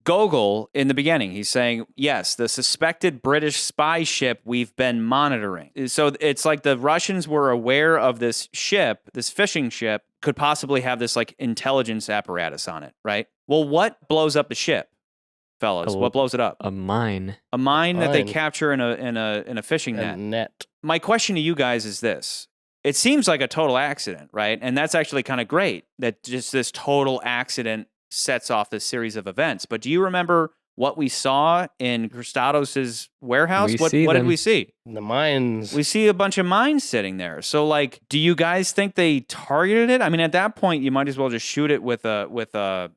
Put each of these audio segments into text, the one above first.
Gogol in the beginning. He's saying, yes, the suspected British spy ship we've been monitoring. So it's like the Russians were aware of this ship, this fishing ship, could possibly have this like intelligence apparatus on it, right? Well, what blows up the ship, fellas? What blows it up? A mine. A mine that they capture in a fishing net. My question to you guys is this. It seems like a total accident, right? And that's actually kind of great that just this total accident sets off this series of events. But do you remember what we saw in Christados's warehouse? What did we see? The mines. We see a bunch of mines sitting there. So, like, do you guys think they targeted it? I mean, at that point, you might as well just shoot it with a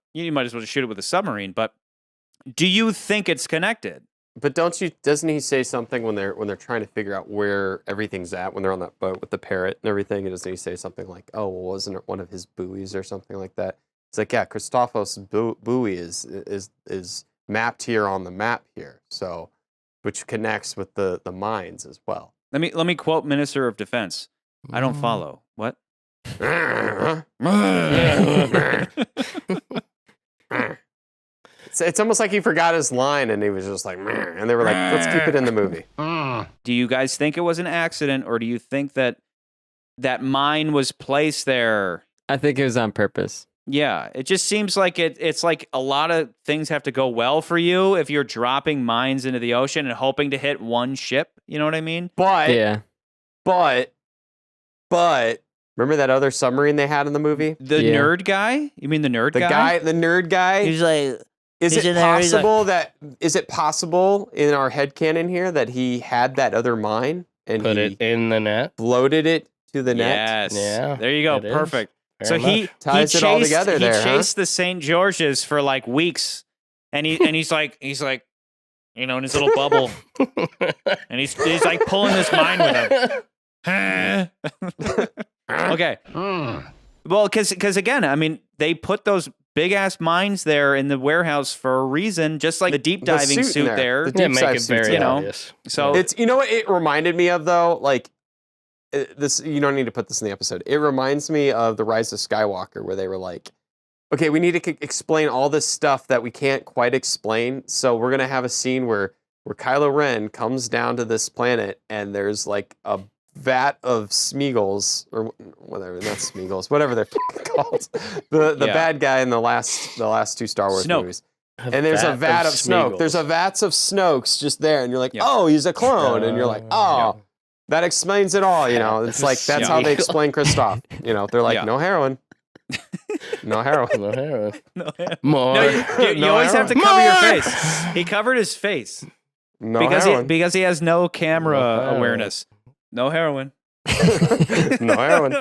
submarine. But do you think it's connected? But doesn't he say something when they're trying to figure out where everything's at when they're on that boat with the parrot and everything? And doesn't he say something like, "Oh, well, wasn't it one of his buoys or something like that?" It's like, yeah, Christophos' buoy is mapped here on the map here, so which connects with the mines as well. Let me quote Minister of Defense. I don't follow. What? It's almost like he forgot his line and he was just like, meh, and they were like, let's keep it in the movie. Do you guys think it was an accident, or do you think that mine was placed there? I think it was on purpose. Yeah, it just seems like it's like a lot of things have to go well for you if you're dropping mines into the ocean and hoping to hit one ship. You know what I mean? But remember that other submarine they had in the movie? The nerd guy? You mean the nerd guy? The nerd guy? He's like... Is it possible in our headcanon here that he had that other mine and put it in the net, floated it to the net? Yes. Yeah. There you go. Perfect. So he ties it all together there. He chased the St. George's for like weeks, and he's like, you know, in his little bubble, and he's like pulling this mine with him. Okay. Well, because again, I mean, they put those big ass mines there in the warehouse for a reason, just like the deep diving suit there. The deep dive suit, very obvious. So it's, you know what it reminded me of though, like this. You don't need to put this in the episode. It reminds me of The Rise of Skywalker, where they were like, okay, we need to explain all this stuff that we can't quite explain, so we're gonna have a scene where Kylo Ren comes down to this planet and there's like a vat of Smeagol's, or whatever, not Smeagol's, whatever they're called, the bad guy in the last two Star Wars movies. And there's a vat of Snoke. There's a vats of Snokes just there, and you're like, oh, he's a clone, and you're like, oh, that explains it all. You know, it's like that's how they explain Christoph. You know, they're like, no heroin. No heroin. No heroin. More. No, you always have to cover your face. He covered his face. Because he has no camera awareness. No heroin. No heroin.